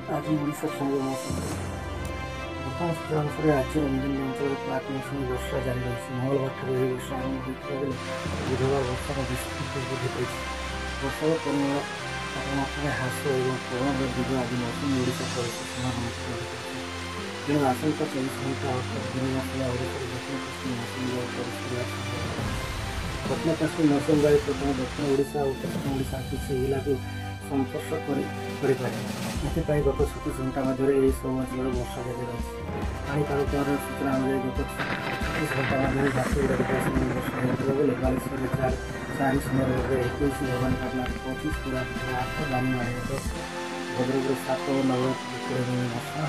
आज ओडिशा संयोग मौसम वर्तमान सूचना अनुसार राज्यर विभिन्न अंचल प्राक मौसमी वर्षा जारी रही मंगलवार ठार यह वर्षा आरंभ होता बेले बुधवार वर्षार विस्तृत वृद्धि पाई वर्षार परिमाण तापमात्रा ह्रास और प्रबल दिग आज मौसमी ओडिशा प्रवेश संभावना तेणु आसंका 24 घंटा अर्थात दिन मसला ओडिशा दक्षिण पश्चिम मौसमी बायु प्रवेश करने दक्षिण पश्चिम मौसम बायु प्रथम दक्षिण ओडिशा और पश्चिम ओडिशा किसी इलाका संपर्श करे गत 24 घंटा मध्य सब अंचल वर्षा जारी रही पापाग केन्द्र सूचना अनुसार गत 24 घंटा मध्य झारसुगुड़ा वर्षा होता बेले बालेश्वर 4 सुंदरगढ़ 21 भवानीपाटना 25 कोरापुट 8 दानीमाड़ी 10 भद्रक 7 और नवरंगपुर 20 वर्षा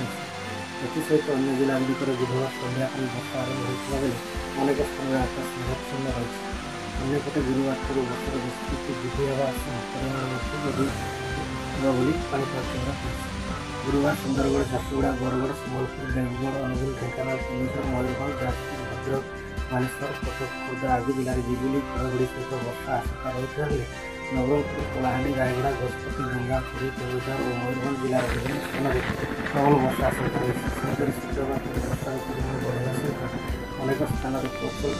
होती सहित अन्य जिलागुड़िकर बुधवार संध्या वर्षा आरंभ होता बेले अनेक स्थान में आकाश मेघाच्छन्न रही अन्यपटे गुरुवार ठार वर्षार विस्तृति बृद्धि होगा परिमाण बोली पापाग केन्द्र गुरुवार सुंदरगढ़ झारसुगुड़ा बरगढ़ सम्बलपुर देवगढ़ अनुगुल ढेंकानाल केन्दुझर मयूरभंज जाजपुर भद्रक बालेश्वर कटक खोर्धा आदि जिले में बिजुली घड़घड़ी सहित वर्षा आशंका रही है नवरंगपुर कलाहांडी रायगढ़ गजपति गंगा पुरी केन्दुझर और मयूरभंज जिलार विभिन्न स्थान में प्रबल वर्षा आशंका रही वर्षार परिमाण बढ़ावा सहित अनेक स्थान प्रबल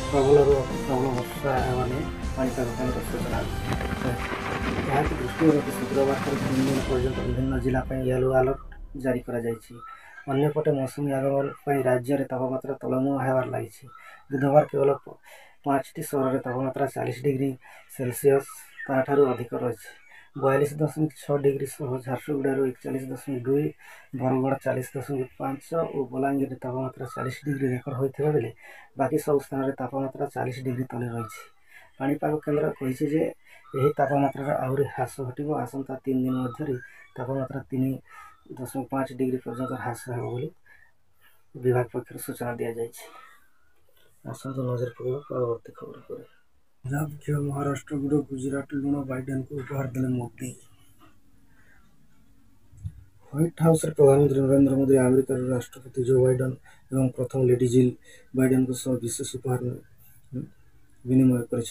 प्रबल वर्षा होने पापाग केन्द्र सूचना यहाँ दृष्टि रखी शुक्रवार 3 दिन पर्यंत विभिन्न जिला येलो अलर्ट जारी करपटे मौसमी आगमन राज्य में तापमात्रा तलमुआ होबार लगी बुधवार केवल 5टी सहर में तापमात्रा 40 डिग्री सेल्सियस ताठू अधिक रही 42.6 डिग्री सह झारसुगुड़ा 41.2 बरगढ़ 40.5 और बलांगीर तापमात्रा 40 डिग्री रेकर्ड होता बेले बाकी सब स्थान में तापमात्रा 40 डिग्री तले रही पापाग केन्द्र कही यही तापमात्रा आहरी ह्रास घटो आसंता 3 दिन मध्य तापमात्रा 3.5 डिग्री पर्यंत ह्रास हो विभाग पक्षर सूचना दि जाए नजर पड़े परवर्ती खबर पर पंजाब घी महाराष्ट्र गुड़ गुजरात लुण बाइडेन को उपहार देने मोदी व्हाइट हाउस प्रधानमंत्री नरेंद्र मोदी अमेरिकार राष्ट्रपति जो बाइडेन एवं प्रथम लेडी जिल बाइडेन को विशेष उपहार विनिमय कर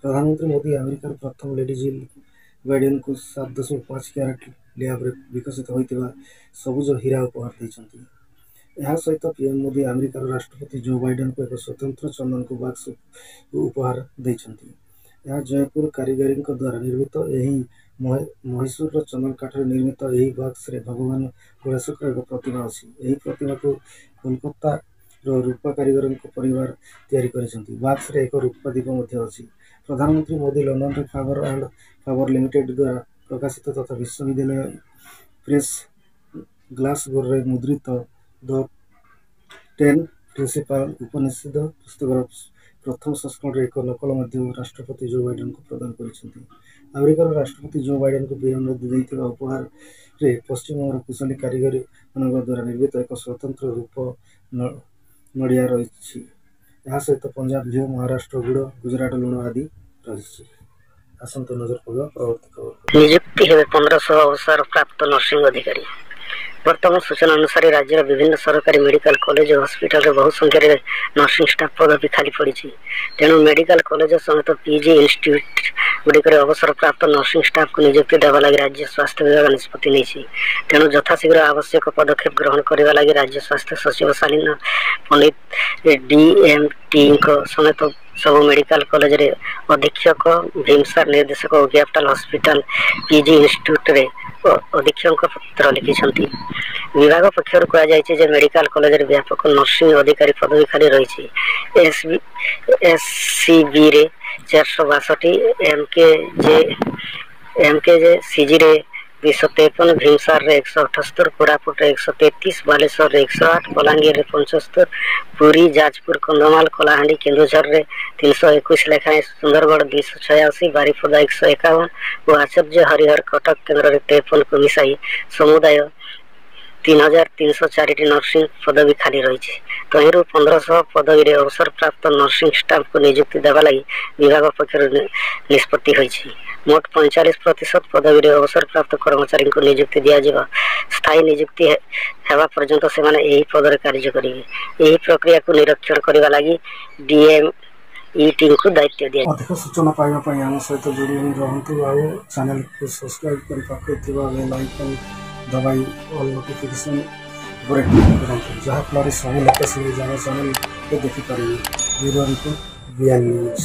प्रधानमंत्री मोदी अमेरिकार प्रथम लेडी जिल बाइडेन को 7.5 क्यारेट लैब विकसित होता सबुज हीरा उपहार देते यह सहित पीएम मोदी अमेरिकार राष्ट्रपति जो बाइडेन को एक स्वतंत्र चंदन को बॉक्स उपहार देते यह जयपुर कारीगरी द्वारा निर्मित महीशूर चंदन काठर निर्मित यह बॉक्स रे भगवान गणेश एक प्रतिमा अच्छी यही प्रतिमा को कोलकाता रूपा कारीगर परिवार तैयारी बॉक्स रे एक रूपा दीप अच्छी प्रधानमंत्री मोदी लंदन रे फाबर एंड फाबर लिमिटेड द्वारा प्रकाशित तथा विश्वविद्यालय प्रेस ग्लासगोर रे मुद्रित द 10 प्रिंसिपल उपनिषद पुस्तक प्रथम संस्करण एक नकल राष्ट्रपति जो बाइडेन को प्रदान कर अमेरिकार राष्ट्रपति जो बाइडेन को पीएम मोदी देते उपहार रे पश्चिमबंग कुशली कारीगरी द्वारा निर्मित एक स्वतंत्र रूप नड़िया रही सहित पंजाब घी महाराष्ट्र गुड़ गुजरात लुण आदि रही आसंत नजर पड़ा परवर्ती खबर नियुक्ति हेबे 1500 अवसर प्राप्त नर्सिंग अधिकारी वर्तमान सूचना अनुसार राज्य विभिन्न सरकारी मेडिकल कॉलेज और हॉस्पिटल रे बहुत संख्या रे नर्सिंग स्टाफ पदवी खाली पड़ी तेणु मेडिकल कॉलेज समेत पीजी इंस्टीट्यूट गुड़िक अवसर प्राप्त नर्सिंग स्टाफ को नियुक्ति देवा लगी राज्य स्वास्थ्य विभाग निष्पत्ति नहीं तेणु यथाशीघ्र आवश्यक पदक्षेप ग्रहण करने लगी राज्य स्वास्थ्य सचिव शालीना पंडित डीएमटी समेत सब मेडिकल कॉलेज रे अधीक्षक भीमसार निर्देशक और कैपिटल हॉस्पिटल पीजी इंस्टीट्यूट रे अधीक्षक पत्र लिखिं विभाग पक्षर कहुई मेडिकल कॉलेज रे व्यापक नर्सिंग अधिकारी पदवी खाली रही एससीबी रे 462 एमकेजे सीजी रे 253 भीमसार रे 178 कोरापुट रे 133 बालेश्वर रे 108 बलांगीर रे 75 पुरी जाजपुर कंधमाल कलाहांडी केन्दुझर रे 321 लेखाएं सुंदरगढ़ 286 बारिपदा 151 और आचार्य हरिहर कटक केन्द्र रे 53 को मिसाई समुदाय 3304 नर्सिंग पदवी खाली रही तहिरू 1500 पदवी रे अवसर प्राप्त नर्सिंग स्टाफ को नियुक्ति देवा लगी विभाग पक्षर निष्पत्ति होईछि मोट 45% पदवी रे अवसर प्राप्त कर्मचारी को नियुक्ति दिया स्थायी नियुक्ति हेबा पर्यंत से माने यही पद रे कार्य करेंगे यही प्रक्रिया को निरीक्षण करने लगी डीएम टीम को दायित्व दिया अधिक सूचना पाइबा आम सहित जोड़ी रहतु आ चैनल को सब्सक्राइब कर पाखे बेल आइकन दबाई और नोटिफिकेशन ଉପରେ କ୍ଲିକ୍ କରନ୍ତୁ ଯାହାଫଳରେ ସବୁ ଲୋକ ସେ ଜାଗା ଚ୍ୟାନେଲକୁ ଦେଖିପାରିବେ। Bureau report VN news.